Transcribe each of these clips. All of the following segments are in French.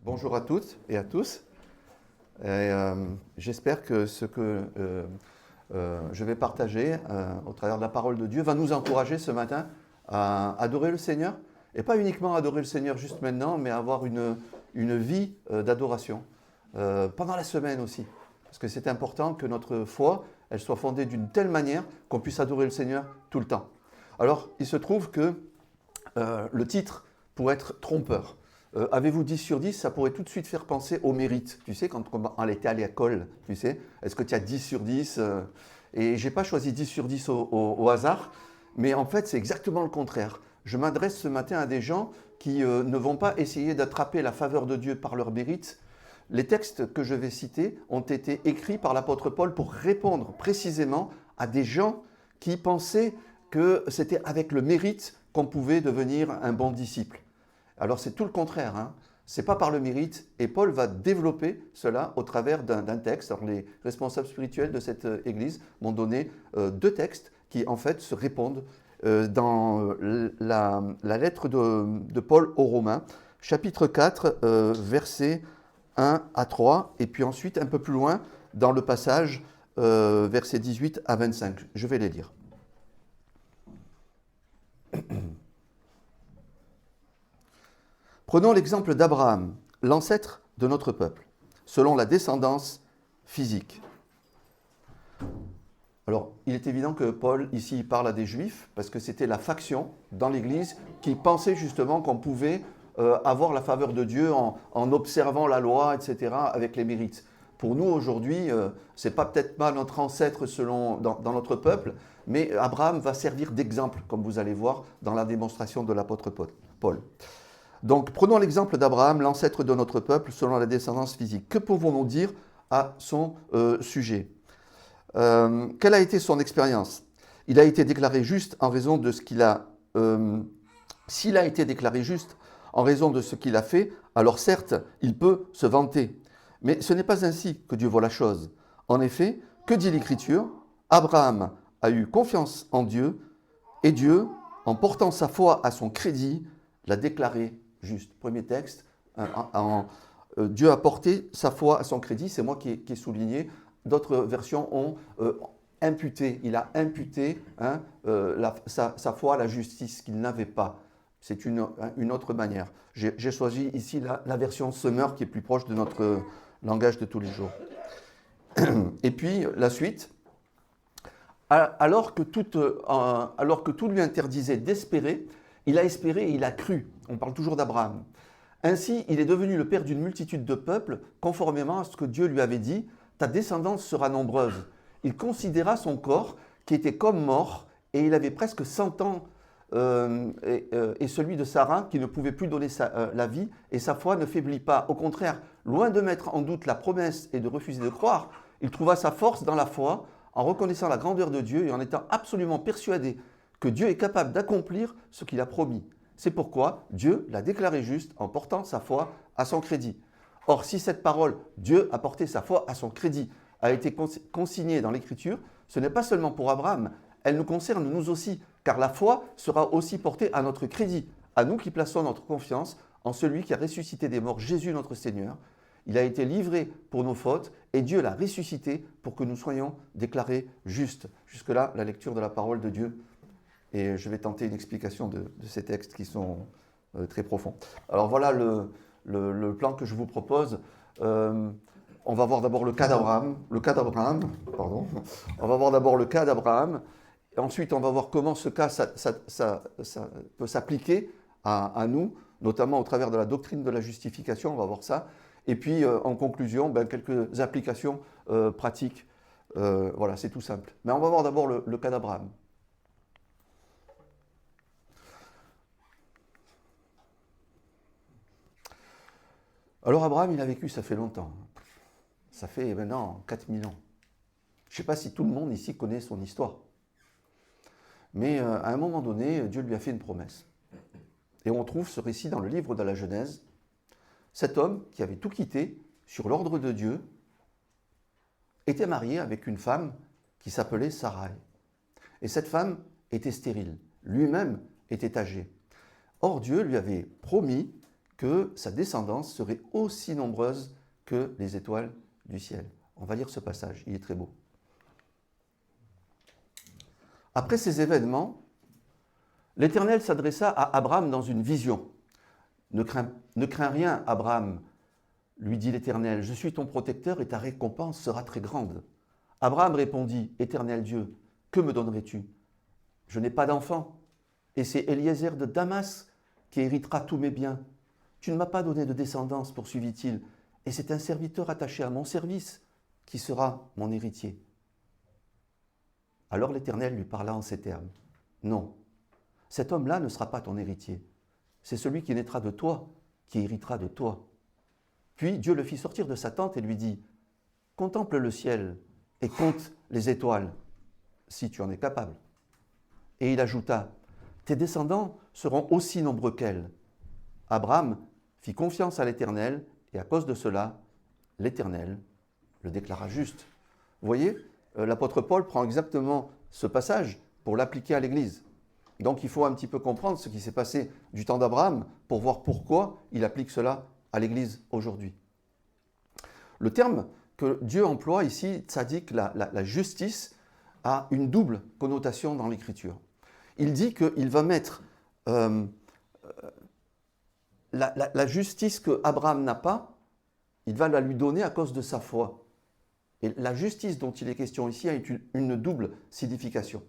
Bonjour à toutes et à tous. J'espère que ce que je vais partager au travers de la parole de Dieu va nous encourager ce matin à adorer le Seigneur. Et pas uniquement adorer le Seigneur juste maintenant, mais avoir une vie d'adoration pendant la semaine aussi. Parce que c'est important que notre foi, elle soit fondée d'une telle manière qu'on puisse adorer le Seigneur tout le temps. Alors, il se trouve que le titre pourrait être trompeur. Avez-vous 10 sur 10? Ça pourrait tout de suite faire penser au mérite. Tu sais, quand on était à l'école, tu sais, est-ce que tu as 10 sur 10? Et je n'ai pas choisi 10 sur 10 au hasard, mais en fait, c'est exactement le contraire. Je m'adresse ce matin à des gens qui ne vont pas essayer d'attraper la faveur de Dieu par leur mérite. Les textes que je vais citer ont été écrits par l'apôtre Paul pour répondre précisément à des gens qui pensaient que c'était avec le mérite qu'on pouvait devenir un bon disciple. Alors c'est tout le contraire, hein. Ce n'est pas par le mérite, et Paul va développer cela au travers d'un texte. Alors les responsables spirituels de cette église m'ont donné deux textes qui en fait se répondent dans la lettre de Paul aux Romains, chapitre 4, versets 1 à 3, et puis ensuite un peu plus loin dans le passage versets 18 à 25. Je vais les lire. Prenons l'exemple d'Abraham, l'ancêtre de notre peuple, selon la descendance physique. Alors, il est évident que Paul, ici, parle à des Juifs, parce que c'était la faction dans l'Église qui pensait justement qu'on pouvait avoir la faveur de Dieu en observant la loi, etc., avec les mérites. Pour nous, aujourd'hui, ce n'est peut-être pas notre ancêtre dans notre peuple, mais Abraham va servir d'exemple, comme vous allez voir dans la démonstration de l'apôtre Paul. Donc, prenons l'exemple d'Abraham, l'ancêtre de notre peuple, selon la descendance physique. Que pouvons-nous dire à son sujet? Quelle a été son expérience? Il a été déclaré juste en raison de ce qu'il a... S'il a été déclaré juste en raison de ce qu'il a fait, alors certes, il peut se vanter. Mais ce n'est pas ainsi que Dieu voit la chose. En effet, que dit l'Écriture? Abraham a eu confiance en Dieu, et Dieu, en portant sa foi à son crédit, l'a déclaré juste. Premier texte, Dieu a porté sa foi à son crédit, c'est moi qui ai souligné. D'autres versions ont imputé, il a imputé sa foi à la justice qu'il n'avait pas. C'est une autre manière. J'ai choisi ici la version Summer qui est plus proche de notre langage de tous les jours. Et puis la suite. Alors que tout lui interdisait d'espérer, il a espéré et il a cru. On parle toujours d'Abraham. Ainsi, il est devenu le père d'une multitude de peuples, conformément à ce que Dieu lui avait dit, ta descendance sera nombreuse. Il considéra son corps qui était comme mort, et il avait presque 100 ans, et celui de Sarah qui ne pouvait plus donner la vie, et sa foi ne faiblit pas. Au contraire, loin de mettre en doute la promesse et de refuser de croire, il trouva sa force dans la foi, en reconnaissant la grandeur de Dieu et en étant absolument persuadé que Dieu est capable d'accomplir ce qu'il a promis. C'est pourquoi Dieu l'a déclaré juste en portant sa foi à son crédit. Or, si cette parole, Dieu a porté sa foi à son crédit, a été consignée dans l'Écriture, ce n'est pas seulement pour Abraham, elle nous concerne nous aussi, car la foi sera aussi portée à notre crédit, à nous qui plaçons notre confiance en celui qui a ressuscité des morts, Jésus notre Seigneur. Il a été livré pour nos fautes et Dieu l'a ressuscité pour que nous soyons déclarés justes. Jusque-là, la lecture de la parole de Dieu. Et je vais tenter une explication de ces textes qui sont très profonds. Alors voilà le plan que je vous propose. On va voir d'abord le cas d'Abraham. On va voir d'abord le cas d'Abraham. Et ensuite, on va voir comment ce cas ça peut s'appliquer à nous, notamment au travers de la doctrine de la justification. On va voir ça. Et puis, en conclusion, quelques applications pratiques. Voilà, c'est tout simple. Mais on va voir d'abord le cas d'Abraham. Alors Abraham, il a vécu, ça fait longtemps. Ça fait maintenant 4000 ans. Je ne sais pas si tout le monde ici connaît son histoire. Mais à un moment donné, Dieu lui a fait une promesse. Et on trouve ce récit dans le livre de la Genèse. Cet homme qui avait tout quitté sur l'ordre de Dieu était marié avec une femme qui s'appelait Sarai. Et cette femme était stérile. Lui-même était âgé. Or, Dieu lui avait promis que sa descendance serait aussi nombreuse que les étoiles du ciel. On va lire ce passage, il est très beau. Après ces événements, l'Éternel s'adressa à Abraham dans une vision. Ne crains rien, Abraham, lui dit l'Éternel, je suis ton protecteur et ta récompense sera très grande. Abraham répondit, Éternel Dieu, que me donnerais-tu? Je n'ai pas d'enfant, et c'est Eliezer de Damas qui héritera tous mes biens. Tu ne m'as pas donné de descendance, poursuivit-il, et c'est un serviteur attaché à mon service qui sera mon héritier. Alors l'Éternel lui parla en ces termes. Non, cet homme-là ne sera pas ton héritier. C'est celui qui naîtra de toi, qui héritera de toi. Puis Dieu le fit sortir de sa tente et lui dit, contemple le ciel et compte les étoiles, si tu en es capable. Et il ajouta, tes descendants seront aussi nombreux qu'elle. Abraham fit confiance à l'Éternel et à cause de cela, l'Éternel le déclara juste. Vous voyez, l'apôtre Paul prend exactement ce passage pour l'appliquer à l'Église. Donc il faut un petit peu comprendre ce qui s'est passé du temps d'Abraham pour voir pourquoi il applique cela à l'Église aujourd'hui. Le terme que Dieu emploie ici, tzaddik, la justice, a une double connotation dans l'Écriture. Il dit qu'il va mettre la justice qu'Abraham n'a pas, il va la lui donner à cause de sa foi. Et la justice dont il est question ici a une double signification.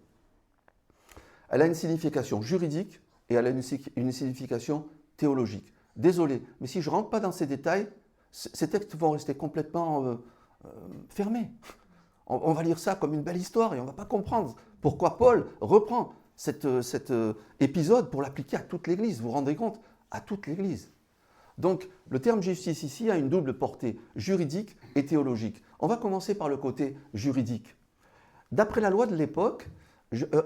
Elle a une signification juridique et elle a une signification théologique. Désolé, mais si je ne rentre pas dans ces détails, ces textes vont rester complètement fermés. On va lire ça comme une belle histoire et on ne va pas comprendre pourquoi Paul reprend cet épisode pour l'appliquer à toute l'Église. Vous vous rendez compte? À toute l'Église. Donc, le terme justice ici a une double portée, juridique et théologique. On va commencer par le côté juridique. D'après la loi de l'époque,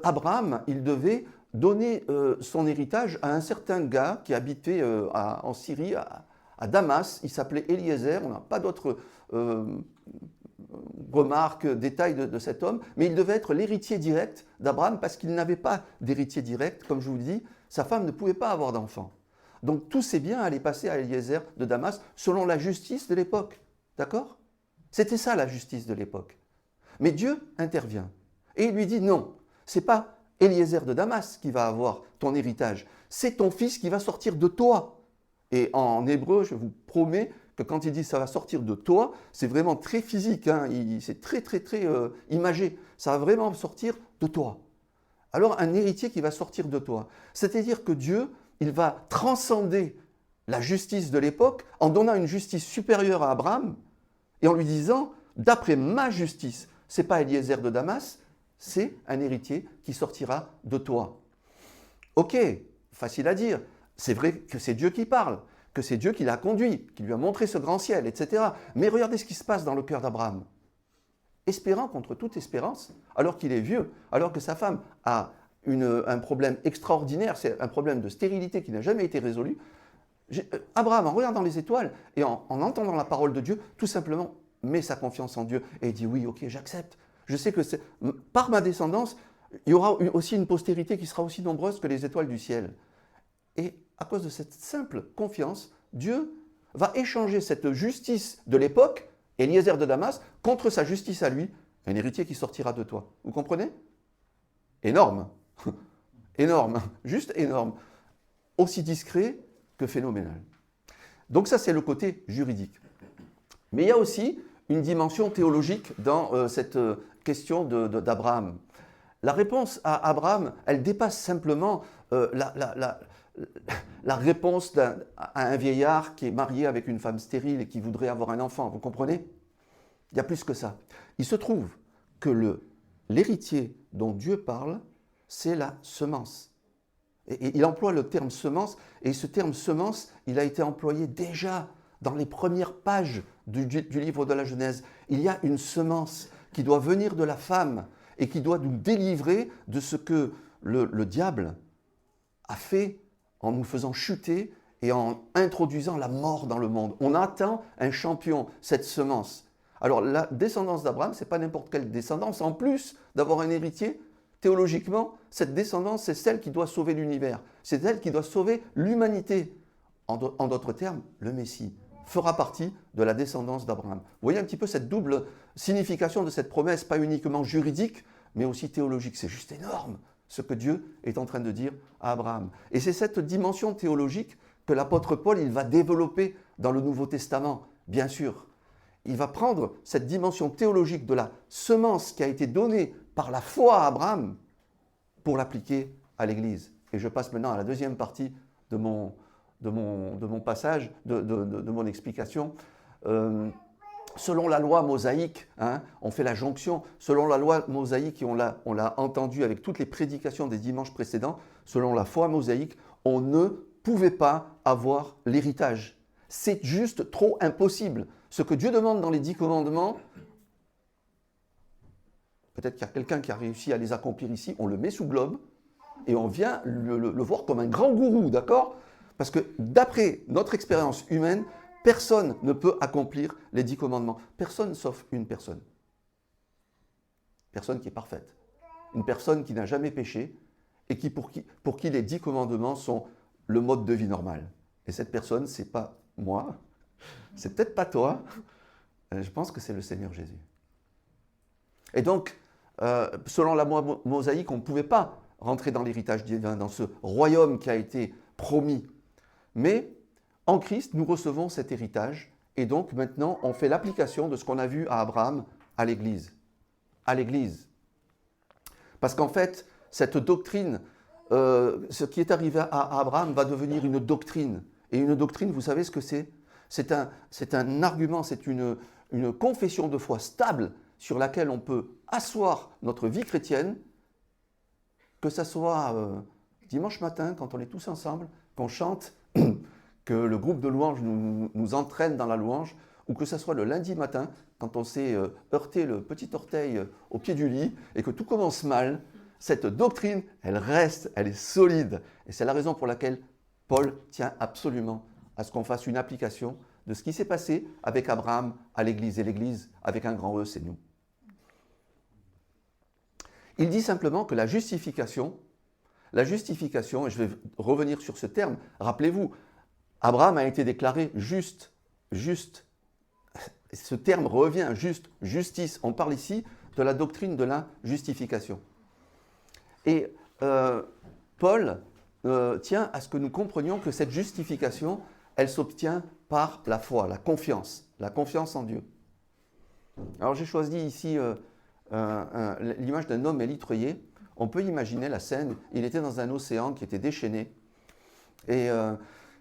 Abraham, il devait donner son héritage à un certain gars qui habitait en Syrie, à Damas. Il s'appelait Eliezer. On n'a pas d'autres remarques, détails de cet homme, mais il devait être l'héritier direct d'Abraham parce qu'il n'avait pas d'héritier direct. Comme je vous le dis, sa femme ne pouvait pas avoir d'enfant. Donc tous ses biens allaient passer à Eliezer de Damas selon la justice de l'époque. D'accord? C'était ça la justice de l'époque. Mais Dieu intervient et il lui dit non, ce n'est pas Eliezer de Damas qui va avoir ton héritage, c'est ton fils qui va sortir de toi. Et en hébreu, je vous promets que quand il dit ça va sortir de toi, c'est vraiment très physique, hein, c'est très imagé. Ça va vraiment sortir de toi. Alors un héritier qui va sortir de toi. C'est-à-dire que Dieu, il va transcender la justice de l'époque en donnant une justice supérieure à Abraham et en lui disant, d'après ma justice, ce n'est pas Eliezer de Damas, c'est un héritier qui sortira de toi. Ok, facile à dire, c'est vrai que c'est Dieu qui parle, que c'est Dieu qui l'a conduit, qui lui a montré ce grand ciel, etc. Mais regardez ce qui se passe dans le cœur d'Abraham. Espérant contre toute espérance, alors qu'il est vieux, alors que sa femme a un problème extraordinaire, c'est un problème de stérilité qui n'a jamais été résolu, Abraham, en regardant les étoiles et en entendant la parole de Dieu, tout simplement met sa confiance en Dieu et dit oui, ok, j'accepte. Je sais que par ma descendance, il y aura aussi une postérité qui sera aussi nombreuse que les étoiles du ciel. Et à cause de cette simple confiance, Dieu va échanger cette justice de l'époque, Eliezer de Damas, contre sa justice à lui, un héritier qui sortira de toi. Vous comprenez? Énorme. Énorme. Juste énorme. Aussi discret que phénoménal. Donc ça, c'est le côté juridique. Mais il y a aussi une dimension théologique dans cette question d'Abraham. La réponse à Abraham, elle dépasse simplement la réponse à un vieillard qui est marié avec une femme stérile et qui voudrait avoir un enfant. Vous comprenez? Il y a plus que ça. Il se trouve que l'héritier dont Dieu parle, c'est la semence. Et il emploie le terme semence, et ce terme semence, il a été employé déjà dans les premières pages du livre de la Genèse. Il y a une semence qui doit venir de la femme et qui doit nous délivrer de ce que le diable a fait en nous faisant chuter et en introduisant la mort dans le monde. On attend un champion, cette semence. Alors la descendance d'Abraham, ce n'est pas n'importe quelle descendance. En plus d'avoir un héritier, théologiquement, cette descendance, c'est celle qui doit sauver l'univers. C'est elle qui doit sauver l'humanité. En d'autres termes, le Messie fera partie de la descendance d'Abraham. Vous voyez un petit peu cette double signification de cette promesse, pas uniquement juridique, mais aussi théologique. C'est juste énorme ce que Dieu est en train de dire à Abraham. Et c'est cette dimension théologique que l'apôtre Paul il va développer dans le Nouveau Testament, bien sûr. Il va prendre cette dimension théologique de la semence qui a été donnée par la foi à Abraham pour l'appliquer à l'Église. Et je passe maintenant à la deuxième partie de mon passage, de mon explication. Selon la loi mosaïque, on fait la jonction, selon la loi mosaïque, et on l'a entendu avec toutes les prédications des dimanches précédents, selon la foi mosaïque, on ne pouvait pas avoir l'héritage. C'est juste trop impossible. Ce que Dieu demande dans les 10 commandements, peut-être qu'il y a quelqu'un qui a réussi à les accomplir ici, on le met sous globe et on vient le voir comme un grand gourou, d'accord ? Parce que d'après notre expérience humaine, personne ne peut accomplir les 10 commandements. Personne sauf une personne. Personne qui est parfaite. Une personne qui n'a jamais péché et pour qui les 10 commandements sont le mode de vie normal. Et cette personne, ce n'est pas moi, c'est peut-être pas toi, je pense que c'est le Seigneur Jésus. Et donc, selon la loi mosaïque, on ne pouvait pas rentrer dans l'héritage divin, dans ce royaume qui a été promis. Mais en Christ, nous recevons cet héritage et donc maintenant, on fait l'application de ce qu'on a vu à Abraham à l'Église. À l'Église. Parce qu'en fait, cette doctrine, ce qui est arrivé à Abraham va devenir une doctrine. Et une doctrine, vous savez ce que c'est ? C'est un argument, c'est une confession de foi stable sur laquelle on peut asseoir notre vie chrétienne, que ce soit dimanche matin, quand on est tous ensemble, qu'on chante, que le groupe de louanges nous entraîne dans la louange, ou que ce soit le lundi matin, quand on s'est heurté le petit orteil au pied du lit et que tout commence mal. Cette doctrine, elle reste, elle est solide. Et c'est la raison pour laquelle Paul tient absolument à ce qu'on fasse une application de ce qui s'est passé avec Abraham à l'Église. Et l'Église, avec un grand E, c'est nous. Il dit simplement que la justification, et je vais revenir sur ce terme, rappelez-vous, Abraham a été déclaré juste. Ce terme revient, juste, justice. On parle ici de la doctrine de la justification. Et Paul tient à ce que nous comprenions que cette justification, elle s'obtient par la foi, la confiance en Dieu. Alors j'ai choisi ici l'image d'un homme élytroyé. On peut imaginer la scène, il était dans un océan qui était déchaîné et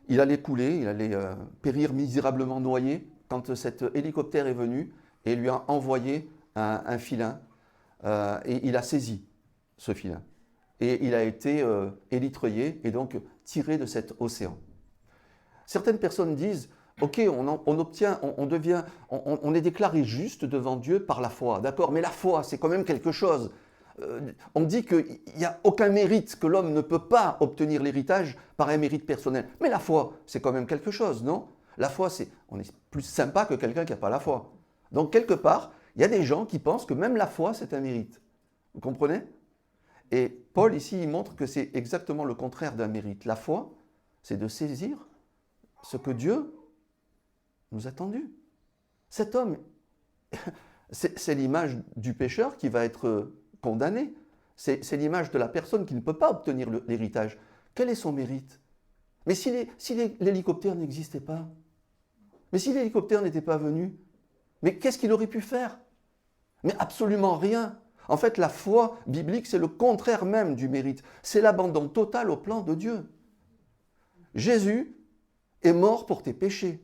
il allait couler, il allait périr misérablement noyé quand cet hélicoptère est venu et lui a envoyé un filin et il a saisi ce filin. Et il a été élytroyé et donc tiré de cet océan. Certaines personnes disent, ok, on est déclaré juste devant Dieu par la foi, d'accord, mais la foi, c'est quand même quelque chose. On dit qu'il n'y a aucun mérite, que l'homme ne peut pas obtenir l'héritage par un mérite personnel. Mais la foi, c'est quand même quelque chose, non ? La foi, on est plus sympa que quelqu'un qui n'a pas la foi. Donc, quelque part, il y a des gens qui pensent que même la foi, c'est un mérite. Vous comprenez ? Et Paul, ici, il montre que c'est exactement le contraire d'un mérite. La foi, c'est de saisir ce que Dieu nous a tendu. Cet homme, c'est l'image du pécheur qui va être condamné. C'est l'image de la personne qui ne peut pas obtenir l'héritage. Quel est son mérite ? Mais si l'hélicoptère n'existait pas, mais si l'hélicoptère n'était pas venu, mais qu'est-ce qu'il aurait pu faire ? Mais absolument rien. En fait, la foi biblique, c'est le contraire même du mérite. C'est l'abandon total au plan de Dieu. Jésus est mort pour tes péchés.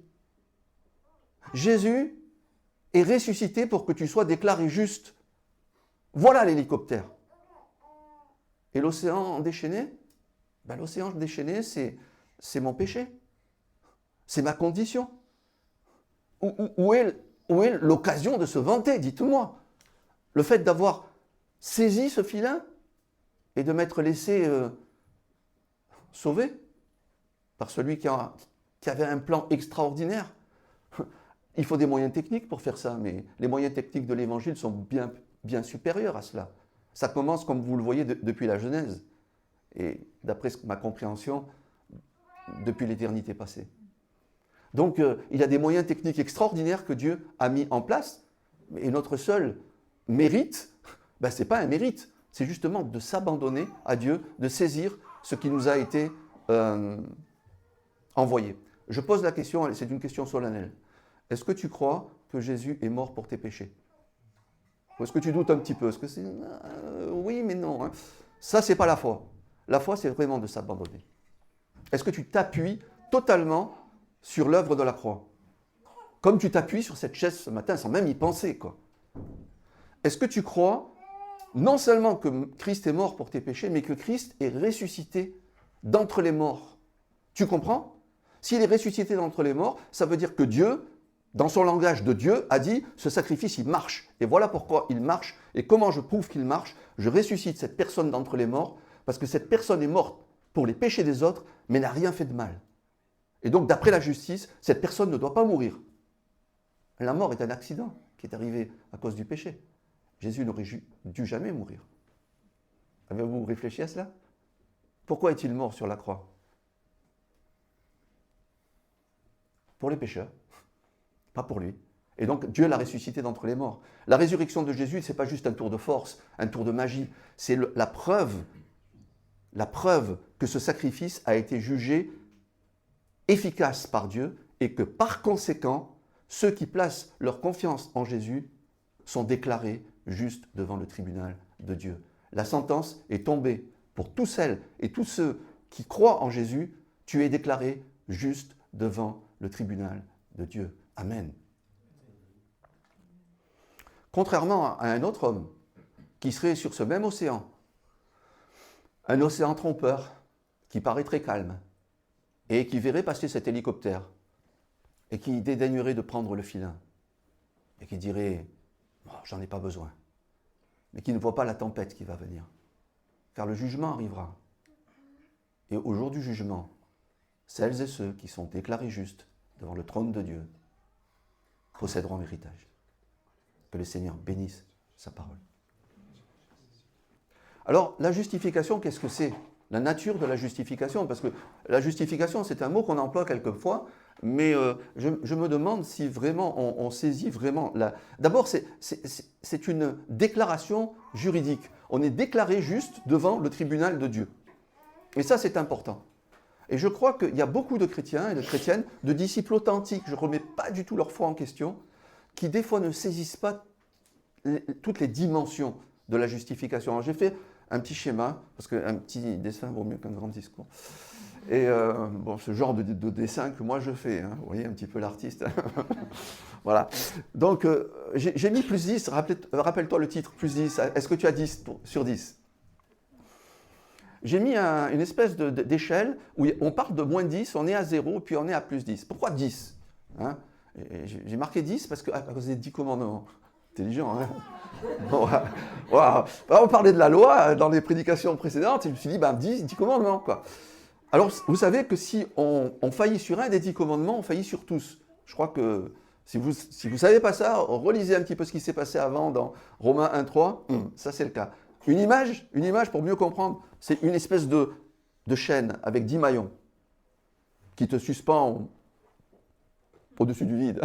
Jésus est ressuscité pour que tu sois déclaré juste. Voilà l'hélicoptère. Et l'océan déchaîné ? L'océan déchaîné, c'est mon péché. C'est ma condition. Où est l'occasion de se vanter, dites-moi ? Le fait d'avoir saisi ce filin et de m'être laissé sauver par celui qui avait un plan extraordinaire. Il faut des moyens techniques pour faire ça, mais les moyens techniques de l'Évangile sont bien supérieurs à cela. Ça commence, comme vous le voyez, depuis la Genèse. Et d'après ma compréhension, depuis l'éternité passée. Donc, il y a des moyens techniques extraordinaires que Dieu a mis en place. Et notre seul mérite, ce n'est pas un mérite, c'est justement de s'abandonner à Dieu, de saisir ce qui nous a été envoyé. Je pose la question, c'est une question solennelle. Est-ce que tu crois que Jésus est mort pour tes péchés? Ou est-ce que tu doutes un petit peu? Est-ce que c'est oui, mais non. Hein. Ça, ce n'est pas la foi. La foi, c'est vraiment de s'abandonner. Est-ce que tu t'appuies totalement sur l'œuvre de la croix? Comme tu t'appuies sur cette chaise ce matin sans même y penser, quoi. Est-ce que tu crois non seulement que Christ est mort pour tes péchés, mais que Christ est ressuscité d'entre les morts? Tu comprends? S'il est ressuscité d'entre les morts, ça veut dire que Dieu, dans son langage de Dieu, a dit « ce sacrifice, il marche ». Et voilà pourquoi il marche. Et comment je prouve qu'il marche? Je ressuscite cette personne d'entre les morts, parce que cette personne est morte pour les péchés des autres, mais n'a rien fait de mal. Et donc, d'après la justice, cette personne ne doit pas mourir. La mort est un accident qui est arrivé à cause du péché. Jésus n'aurait dû jamais mourir. Avez-vous réfléchi à cela? Pourquoi est-il mort sur la croix? Pour les pécheurs, pas pour lui. Et donc, Dieu l'a ressuscité d'entre les morts. La résurrection de Jésus, ce n'est pas juste un tour de force, un tour de magie. C'est la preuve que ce sacrifice a été jugé efficace par Dieu et que par conséquent, ceux qui placent leur confiance en Jésus sont déclarés justes devant le tribunal de Dieu. La sentence est tombée pour tous celles et tous ceux qui croient en Jésus. Tu es déclaré juste devant le tribunal de Dieu. Amen. Contrairement à un autre homme qui serait sur ce même océan, un océan trompeur qui paraît très calme et qui verrait passer cet hélicoptère et qui dédaignerait de prendre le filin et qui dirait oh, « j'en ai pas besoin », mais qui ne voit pas la tempête qui va venir. Car le jugement arrivera. Et au jour du jugement, celles et ceux qui sont déclarés justes devant le trône de Dieu posséderont l'héritage. Que le Seigneur bénisse sa parole. Alors, la justification, qu'est-ce que c'est? La nature de la justification, parce que la justification, c'est un mot qu'on emploie quelquefois, mais je me demande si vraiment on saisit vraiment... D'abord, c'est une déclaration juridique. On est déclaré juste devant le tribunal de Dieu. Et ça, c'est important. Et je crois qu'il y a beaucoup de chrétiens et de chrétiennes, de disciples authentiques, je ne remets pas du tout leur foi en question, qui des fois ne saisissent pas toutes les dimensions de la justification. Alors, j'ai fait un petit schéma, parce qu'un petit dessin vaut mieux qu'un grand discours. Et ce genre de dessin que moi je fais, hein, vous voyez un petit peu l'artiste. Voilà. Donc, j'ai mis plus 10, rappelle-toi le titre, plus 10. Est-ce que tu as 10 sur 10? J'ai mis une espèce d'échelle où on part de moins 10, on est à 0, puis on est à plus 10. Pourquoi 10 hein? J'ai marqué 10 parce que à cause des 10 commandements. Intelligent, hein? Bon, wow. On parlait de la loi dans les prédications précédentes, et je me suis dit, 10 commandements, quoi. Alors, vous savez que si on faillit sur un des 10 commandements, on faillit sur tous. Je crois que si vous ne savez pas ça, relisez un petit peu ce qui s'est passé avant dans Romains 1,3, ça c'est le cas. Une image pour mieux comprendre, c'est une espèce de chaîne avec 10 maillons qui te suspend au-dessus du vide.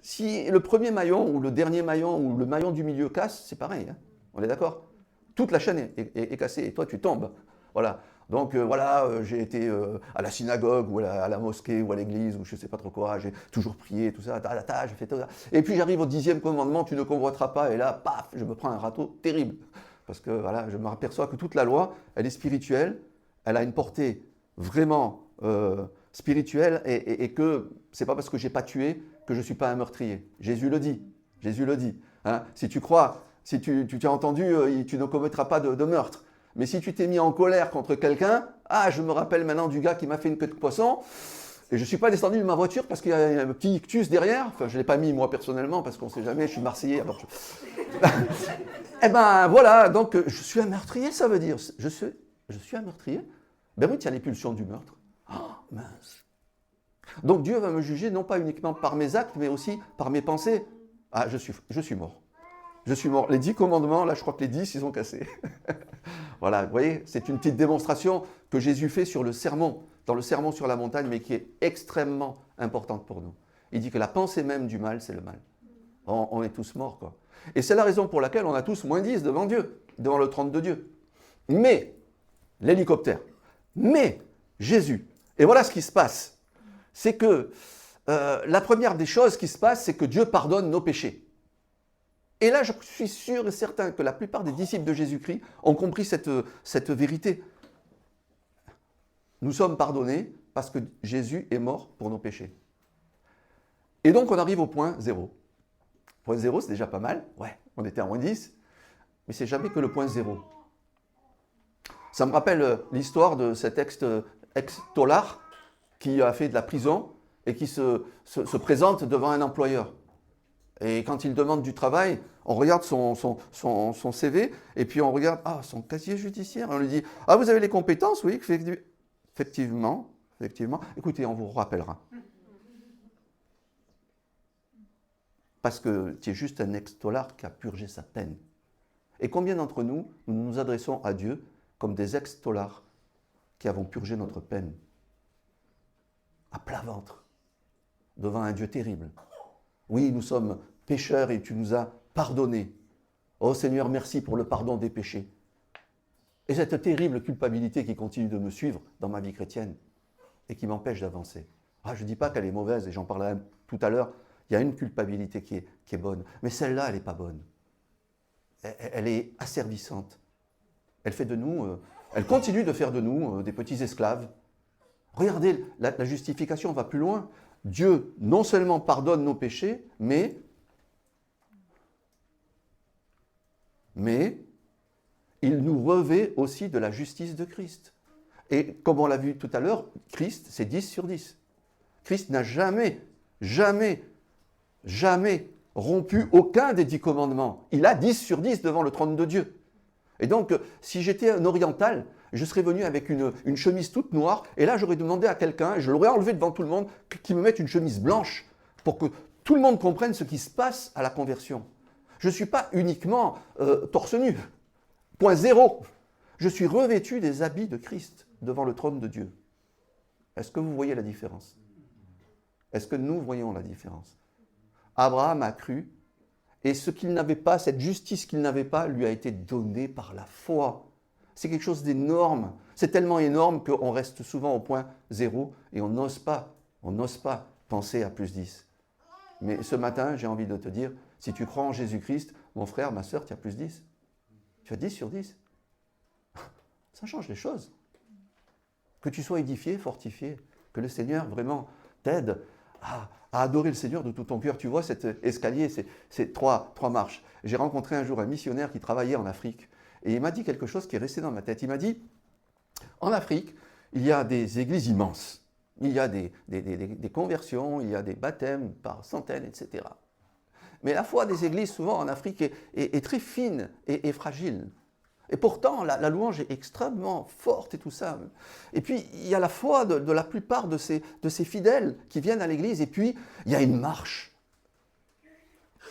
Si le premier maillon ou le dernier maillon ou le maillon du milieu casse, c'est pareil, hein, on est d'accord? Toute la chaîne est cassée et toi tu tombes. Voilà. Donc j'ai été à la synagogue ou à la mosquée ou à l'église ou je ne sais pas trop quoi, j'ai toujours prié, tout ça, j'ai fait tout ça. Et puis j'arrive au 10e commandement, tu ne convoiteras pas, et là, paf, je me prends un râteau terrible. Parce que je me aperçois que toute la loi, elle est spirituelle, elle a une portée vraiment spirituelle et que ce n'est pas parce que je n'ai pas tué que je ne suis pas un meurtrier. Jésus le dit. Hein. Si tu crois, si tu as entendu, tu ne commettras pas de meurtre. Mais si tu t'es mis en colère contre quelqu'un, je me rappelle maintenant du gars qui m'a fait une queue de poisson, et je ne suis pas descendu de ma voiture parce qu'il y a un petit ictus derrière. Enfin, je ne l'ai pas mis moi personnellement parce qu'on ne sait jamais, je suis Marseillais. Alors Eh ben voilà, donc je suis un meurtrier, ça veut dire. Je suis un meurtrier. Ben oui, tu as les pulsions du meurtre. Oh, mince. Donc Dieu va me juger non pas uniquement par mes actes, mais aussi par mes pensées. Je suis mort. Je suis mort. Les 10 commandements, là, je crois que les 10, ils ont cassé. Voilà, vous voyez, c'est une petite démonstration que Jésus fait sur le sermon. dans le Sermon sur la montagne, mais qui est extrêmement importante pour nous. Il dit que la pensée même du mal, c'est le mal. On est tous morts, quoi. Et c'est la raison pour laquelle on a tous moins 10 devant Dieu, devant le trône de Dieu. Mais, l'hélicoptère, mais Jésus, et voilà ce qui se passe, c'est que la première des choses qui se passe, c'est que Dieu pardonne nos péchés. Et là, je suis sûr et certain que la plupart des disciples de Jésus-Christ ont compris cette vérité. Nous sommes pardonnés parce que Jésus est mort pour nos péchés. Et donc, on arrive au point 0. Point 0, c'est déjà pas mal. Ouais, on était à moins 10. Mais c'est jamais que le point 0. Ça me rappelle l'histoire de cet ex-tolard qui a fait de la prison et qui se présente devant un employeur. Et quand il demande du travail, on regarde son CV et puis on regarde son casier judiciaire. On lui dit « Ah, vous avez les compétences ?» Oui, effectivement. Écoutez, on vous rappellera. Parce que tu es juste un ex-tolard qui a purgé sa peine. Et combien d'entre nous, nous nous adressons à Dieu comme des ex-tolards qui avons purgé notre peine à plat ventre, devant un Dieu terrible. Oui, nous sommes pécheurs et tu nous as pardonnés. Oh Seigneur, merci pour le pardon des péchés. Et cette terrible culpabilité qui continue de me suivre dans ma vie chrétienne et qui m'empêche d'avancer. Je ne dis pas qu'elle est mauvaise, et j'en parlerai tout à l'heure, il y a une culpabilité qui est bonne, mais celle-là, elle n'est pas bonne. Elle est asservissante. Elle fait de nous, elle continue de faire de nous des petits esclaves. Regardez, la justification va plus loin. Dieu non seulement pardonne nos péchés, mais il nous revêt aussi de la justice de Christ. Et comme on l'a vu tout à l'heure, Christ, c'est 10 sur 10. Christ n'a jamais rompu aucun des 10 commandements. Il a 10 sur 10 devant le trône de Dieu. Et donc, si j'étais un oriental, je serais venu avec une chemise toute noire, et là, j'aurais demandé à quelqu'un, et je l'aurais enlevé devant tout le monde, qu'il me mette une chemise blanche, pour que tout le monde comprenne ce qui se passe à la conversion. Je ne suis pas uniquement torse nu. Point 0. Je suis revêtu des habits de Christ devant le trône de Dieu. Est-ce que vous voyez la différence? Est-ce que nous voyons la différence? Abraham a cru, et ce qu'il n'avait pas, cette justice qu'il n'avait pas, lui a été donnée par la foi. C'est quelque chose d'énorme. C'est tellement énorme qu'on reste souvent au point 0 et on n'ose pas penser à plus 10. Mais ce matin, j'ai envie de te dire, si tu crois en Jésus-Christ, mon frère, ma sœur, tu as plus 10. Tu as 10 sur 10. Ça change les choses. Que tu sois édifié, fortifié, que le Seigneur vraiment t'aide à adorer le Seigneur de tout ton cœur. Tu vois, cet escalier, c'est trois marches. J'ai rencontré un jour un missionnaire qui travaillait en Afrique et il m'a dit quelque chose qui est resté dans ma tête. Il m'a dit, en Afrique, il y a des églises immenses. Il y a des conversions, il y a des baptêmes par centaines, etc. Mais la foi des églises, souvent en Afrique, est très fine et fragile. Et pourtant, la louange est extrêmement forte et tout ça. Et puis, il y a la foi de la plupart de ces fidèles qui viennent à l'église. Et puis, il y a une marche.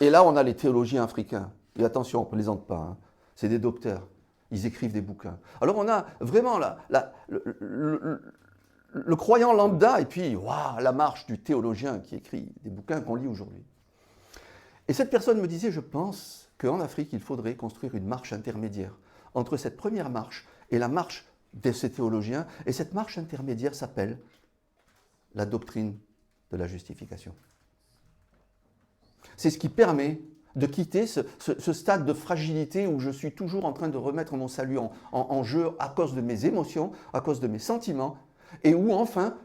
Et là, on a les théologiens africains. Et attention, on ne plaisante pas. Hein. C'est des docteurs. Ils écrivent des bouquins. Alors, on a vraiment le croyant lambda et puis, la marche du théologien qui écrit des bouquins qu'on lit aujourd'hui. Et cette personne me disait, je pense qu'en Afrique, il faudrait construire une marche intermédiaire entre cette première marche et la marche de ces théologiens. Et cette marche intermédiaire s'appelle la doctrine de la justification. C'est ce qui permet de quitter ce stade de fragilité où je suis toujours en train de remettre mon salut en jeu à cause de mes émotions, à cause de mes sentiments, et où enfin,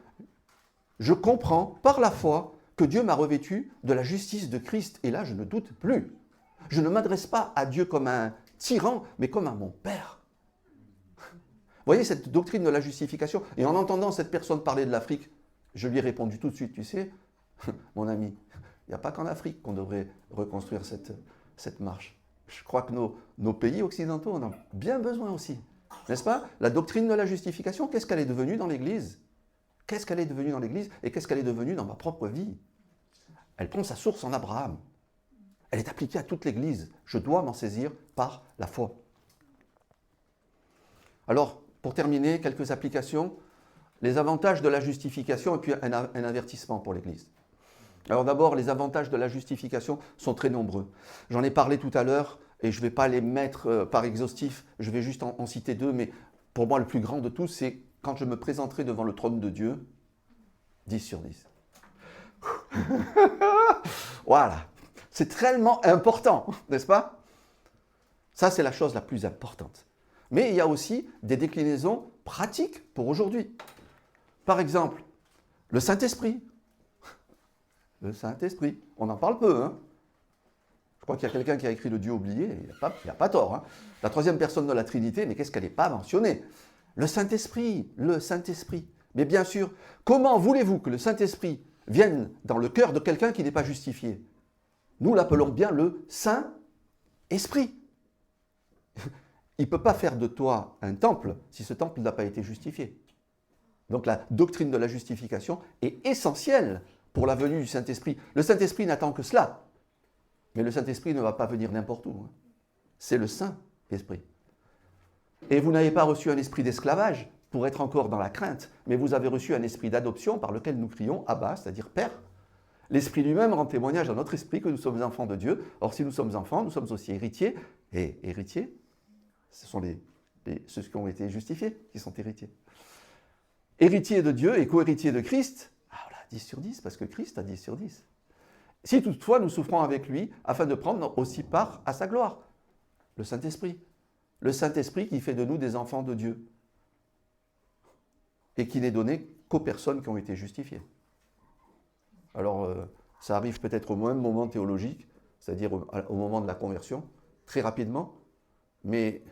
je comprends par la foi que Dieu m'a revêtu de la justice de Christ. Et là, je ne doute plus. Je ne m'adresse pas à Dieu comme à un tyran, mais comme à mon Père. Vous voyez cette doctrine de la justification? Et en entendant cette personne parler de l'Afrique, je lui ai répondu tout de suite, tu sais, mon ami, il n'y a pas qu'en Afrique qu'on devrait reconstruire cette marche. Je crois que nos pays occidentaux en ont bien besoin aussi. N'est-ce pas? La doctrine de la justification, qu'est-ce qu'elle est devenue dans l'Église? Qu'est-ce qu'elle est devenue dans l'Église et qu'est-ce qu'elle est devenue dans ma propre vie? Elle prend sa source en Abraham. Elle est appliquée à toute l'Église. Je dois m'en saisir par la foi. Alors, pour terminer, quelques applications. Les avantages de la justification et puis un avertissement pour l'Église. Alors d'abord, les avantages de la justification sont très nombreux. J'en ai parlé tout à l'heure et je ne vais pas les mettre par exhaustif, je vais juste en citer deux, mais pour moi le plus grand de tous, c'est quand je me présenterai devant le trône de Dieu, 10 sur 10. Voilà, c'est tellement important, n'est-ce pas? Ça, c'est la chose la plus importante. Mais il y a aussi des déclinaisons pratiques pour aujourd'hui. Par exemple, le Saint-Esprit. Le Saint-Esprit, on en parle peu, hein? Je crois qu'il y a quelqu'un qui a écrit le Dieu oublié, il n'a pas tort. Hein? La troisième personne de la Trinité, mais qu'est-ce qu'elle n'est pas mentionnée? Le Saint-Esprit, le Saint-Esprit. Mais bien sûr, comment voulez-vous que le Saint-Esprit vienne dans le cœur de quelqu'un qui n'est pas justifié? Nous l'appelons bien le Saint-Esprit. Il ne peut pas faire de toi un temple si ce temple n'a pas été justifié. Donc la doctrine de la justification est essentielle pour la venue du Saint-Esprit. Le Saint-Esprit n'attend que cela. Mais le Saint-Esprit ne va pas venir n'importe où. Hein. C'est le Saint-Esprit. Et vous n'avez pas reçu un esprit d'esclavage pour être encore dans la crainte, mais vous avez reçu un esprit d'adoption par lequel nous crions Abba, c'est-à-dire Père. L'Esprit lui-même rend témoignage à notre esprit que nous sommes enfants de Dieu. Or, si nous sommes enfants, nous sommes aussi héritiers. Et héritiers, ce sont ceux qui ont été justifiés, qui sont héritiers. Héritiers de Dieu et co-héritiers de Christ, ah voilà, 10 sur 10, parce que Christ a 10 sur 10. Si toutefois nous souffrons avec lui, afin de prendre aussi part à sa gloire. Le Saint-Esprit. Le Saint-Esprit qui fait de nous des enfants de Dieu. Et qui n'est donné qu'aux personnes qui ont été justifiées. Alors, ça arrive peut-être au même moment théologique, c'est-à-dire au moment de la conversion, très rapidement, mais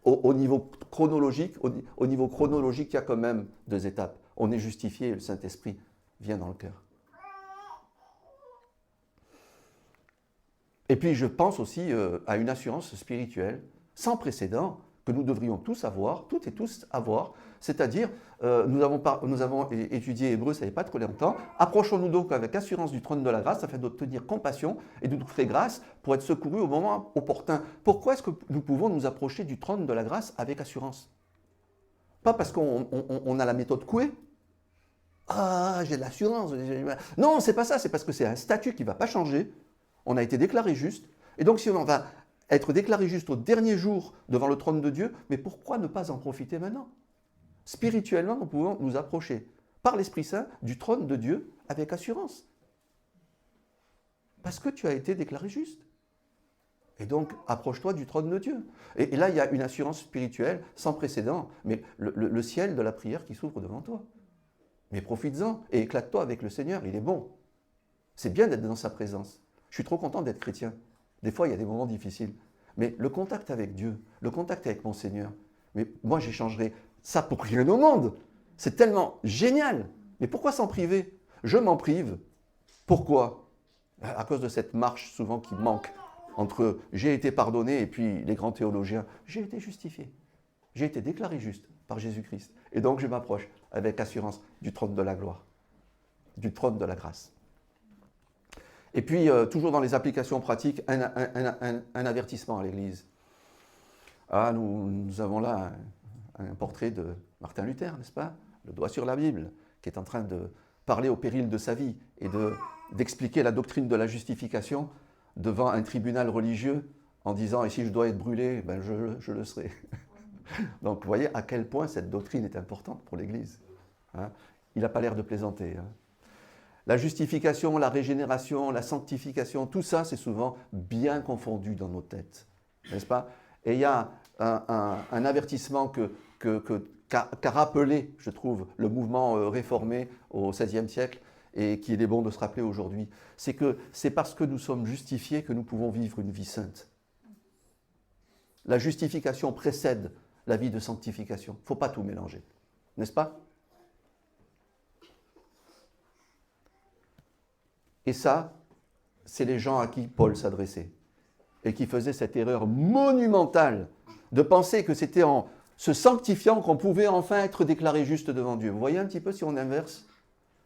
au niveau chronologique, il y a quand même 2 étapes. On est justifié et le Saint-Esprit vient dans le cœur. Et puis je pense aussi à une assurance spirituelle sans précédent que nous devrions tous avoir, toutes et tous avoir, c'est-à-dire, nous avons étudié Hébreu, ça n'est pas trop longtemps, approchons-nous donc avec assurance du trône de la grâce afin d'obtenir compassion et de nous faire grâce pour être secourus au moment opportun. Pourquoi est-ce que nous pouvons nous approcher du trône de la grâce avec assurance? Pas parce qu'on a la méthode Coué. Ah, j'ai de l'assurance. Non, c'est pas ça, c'est parce que c'est un statut qui ne va pas changer. On a été déclaré juste. Et donc si on va être déclaré juste au dernier jour devant le trône de Dieu, mais pourquoi ne pas en profiter maintenant? Spirituellement, nous pouvons nous approcher par l'Esprit Saint du trône de Dieu avec assurance. Parce que tu as été déclaré juste. Et donc, approche-toi du trône de Dieu. Et là, il y a une assurance spirituelle sans précédent, mais le ciel de la prière qui s'ouvre devant toi. Mais profites-en et éclate-toi avec le Seigneur, il est bon. C'est bien d'être dans sa présence. Je suis trop content d'être chrétien. Des fois, il y a des moments difficiles. Mais le contact avec Dieu, le contact avec mon Seigneur, mais moi, j'échangerai ça pour rien au monde. C'est tellement génial. Mais pourquoi s'en priver? Je m'en prive. Pourquoi? À cause de cette marche souvent qui manque entre j'ai été pardonné et puis les grands théologiens. J'ai été justifié. J'ai été déclaré juste par Jésus-Christ. Et donc, je m'approche avec assurance du trône de la gloire, du trône de la grâce. Et puis, toujours dans les applications pratiques, un avertissement à l'Église. Ah, nous avons là un portrait de Martin Luther, n'est-ce pas? Le doigt sur la Bible, qui est en train de parler au péril de sa vie et d'expliquer la doctrine de la justification devant un tribunal religieux en disant « Et si je dois être brûlé, ben je le serai ». Donc, vous voyez à quel point cette doctrine est importante pour l'Église. Hein? Il n'a pas l'air de plaisanter. Hein? La justification, la régénération, la sanctification, tout ça, c'est souvent bien confondu dans nos têtes, n'est-ce pas? Et il y a un avertissement qu'a rappelé, je trouve, le mouvement réformé au XVIe siècle et qu'il est bon de se rappeler aujourd'hui. C'est que c'est parce que nous sommes justifiés que nous pouvons vivre une vie sainte. La justification précède la vie de sanctification. Il ne faut pas tout mélanger, n'est-ce pas? Et ça, c'est les gens à qui Paul s'adressait et qui faisaient cette erreur monumentale de penser que c'était en se sanctifiant qu'on pouvait enfin être déclaré juste devant Dieu. Vous voyez un petit peu si on inverse?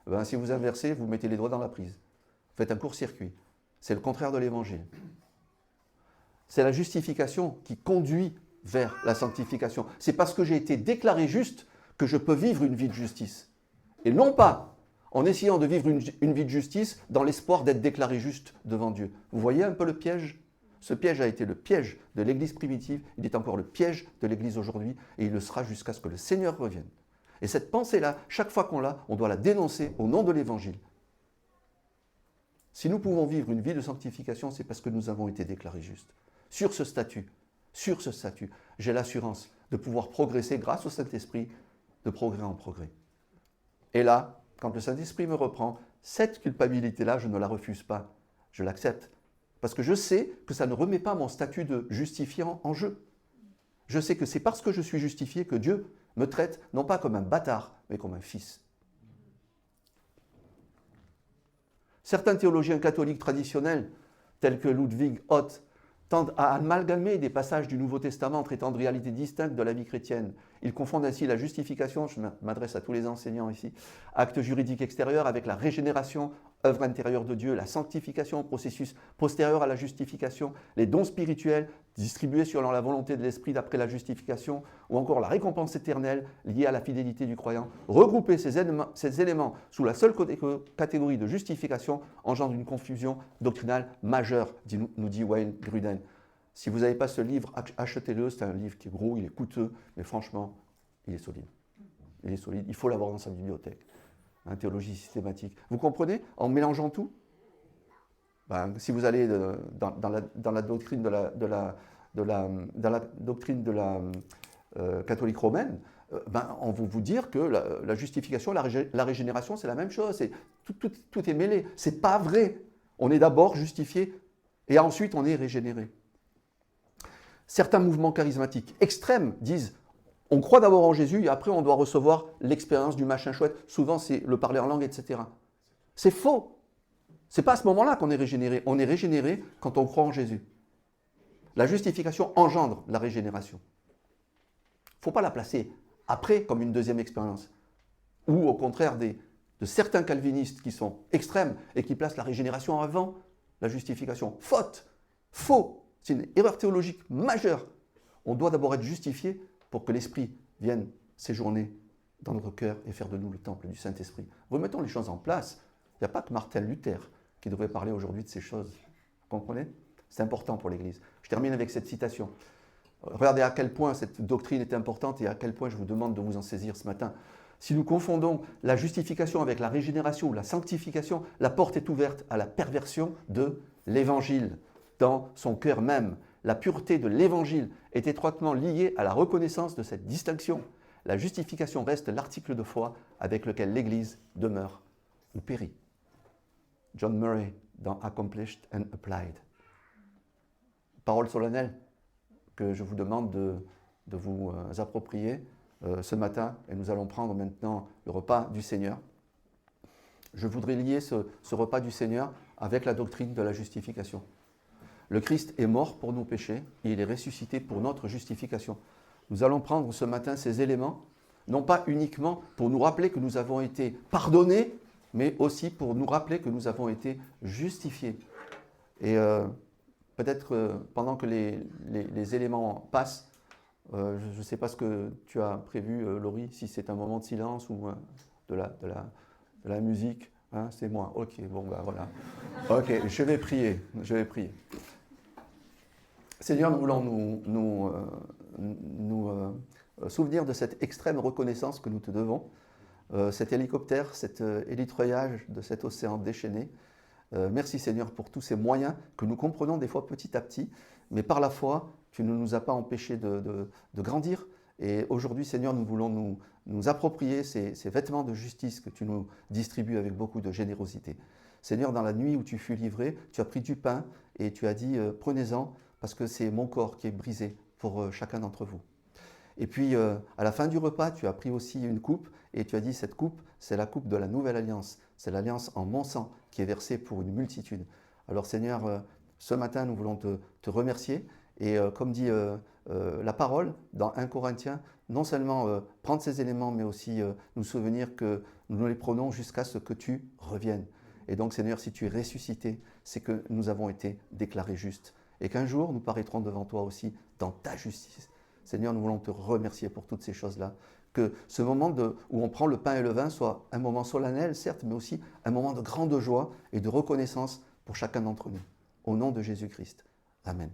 Ben, si vous inversez, vous mettez les doigts dans la prise. Vous faites un court-circuit. C'est le contraire de l'Évangile. C'est la justification qui conduit vers la sanctification. C'est parce que j'ai été déclaré juste que je peux vivre une vie de justice. Et non pas en essayant de vivre une vie de justice dans l'espoir d'être déclaré juste devant Dieu. Vous voyez un peu le piège? Ce piège a été le piège de l'Église primitive, il est encore le piège de l'Église aujourd'hui, et il le sera jusqu'à ce que le Seigneur revienne. Et cette pensée-là, chaque fois qu'on l'a, on doit la dénoncer au nom de l'Évangile. Si nous pouvons vivre une vie de sanctification, c'est parce que nous avons été déclarés justes. Sur ce statut, j'ai l'assurance de pouvoir progresser grâce au Saint-Esprit, de progrès en progrès. Et là, quand le Saint-Esprit me reprend, cette culpabilité-là, je ne la refuse pas, je l'accepte. Parce que je sais que ça ne remet pas mon statut de justifiant en jeu. Je sais que c'est parce que je suis justifié que Dieu me traite non pas comme un bâtard, mais comme un fils. Certains théologiens catholiques traditionnels, tels que Ludwig Ott, tendent à amalgamer des passages du Nouveau Testament traitant de réalités distinctes de la vie chrétienne. Ils confondent ainsi la justification, je m'adresse à tous les enseignants ici, acte juridique extérieur, avec la régénération, œuvre intérieure de Dieu, la sanctification, processus postérieur à la justification, les dons spirituels distribués selon la volonté de l'Esprit d'après la justification, ou encore la récompense éternelle liée à la fidélité du croyant. Regrouper ces éléments sous la seule catégorie de justification engendre une confusion doctrinale majeure, nous dit Wayne Grudem. Si vous n'avez pas ce livre, achetez-le, c'est un livre qui est gros, il est coûteux, mais franchement, il est solide. Il est solide, il faut l'avoir dans sa bibliothèque. Théologie systématique. Vous comprenez? En mélangeant tout, si vous allez dans la doctrine catholique romaine, on va vous dire que la justification, la régénération, c'est la même chose. Tout est mêlé. C'est pas vrai. On est d'abord justifié et ensuite on est régénéré. Certains mouvements charismatiques extrêmes disent on croit d'abord en Jésus et après on doit recevoir l'expérience du machin chouette. Souvent c'est le parler en langue, etc. C'est faux. C'est pas à ce moment-là qu'on est régénéré. On est régénéré quand on croit en Jésus. La justification engendre la régénération. Il ne faut pas la placer après comme une deuxième expérience. Ou au contraire de certains calvinistes qui sont extrêmes et qui placent la régénération avant la justification. Faute, faux, c'est une erreur théologique majeure. On doit d'abord être justifié pour que l'Esprit vienne séjourner dans notre cœur et faire de nous le temple du Saint-Esprit. Remettons les choses en place. Il n'y a pas que Martin Luther qui devrait parler aujourd'hui de ces choses. Vous comprenez? C'est important pour l'Église. Je termine avec cette citation. Regardez à quel point cette doctrine est importante et à quel point je vous demande de vous en saisir ce matin. Si nous confondons la justification avec la régénération ou la sanctification, la porte est ouverte à la perversion de l'Évangile dans son cœur même. La pureté de l'Évangile est étroitement liée à la reconnaissance de cette distinction. La justification reste l'article de foi avec lequel l'Église demeure ou périt. John Murray dans Accomplished and Applied. Parole solennelle que je vous demande de vous approprier ce matin, et nous allons prendre maintenant le repas du Seigneur. Je voudrais lier ce repas du Seigneur avec la doctrine de la justification. Le Christ est mort pour nos péchés et il est ressuscité pour notre justification. Nous allons prendre ce matin ces éléments, non pas uniquement pour nous rappeler que nous avons été pardonnés, mais aussi pour nous rappeler que nous avons été justifiés. Et peut-être pendant que les éléments passent, je ne sais pas ce que tu as prévu, Laurie, si c'est un moment de silence ou de la musique. Hein, c'est moi. Ok, bon, voilà. Ok, je vais prier. Seigneur, nous voulons nous souvenir de cette extrême reconnaissance que nous te devons. Cet hélicoptère, cet élitreillage de cet océan déchaîné. Merci Seigneur pour tous ces moyens que nous comprenons des fois petit à petit, mais par la foi, tu ne nous as pas empêchés de grandir. Et aujourd'hui, Seigneur, nous voulons nous approprier ces vêtements de justice que tu nous distribues avec beaucoup de générosité. Seigneur, dans la nuit où tu fus livré, tu as pris du pain et tu as dit « Prenez-en, parce que c'est mon corps qui est brisé pour chacun d'entre vous. » Et puis, à la fin du repas, tu as pris aussi une coupe et tu as dit « Cette coupe, c'est la coupe de la nouvelle alliance. C'est l'alliance en mon sang qui est versée pour une multitude. » Alors Seigneur, ce matin, nous voulons te remercier. Et comme dit la parole dans 1 Corinthiens, non seulement prendre ces éléments, mais aussi nous souvenir que nous les prenons jusqu'à ce que tu reviennes. Et donc Seigneur, si tu es ressuscité, c'est que nous avons été déclarés justes. Et qu'un jour, nous paraîtrons devant toi aussi dans ta justice. Seigneur, nous voulons te remercier pour toutes ces choses-là Que ce moment où on prend le pain et le vin soit un moment solennel, certes, mais aussi un moment de grande joie et de reconnaissance pour chacun d'entre nous. Au nom de Jésus-Christ. Amen.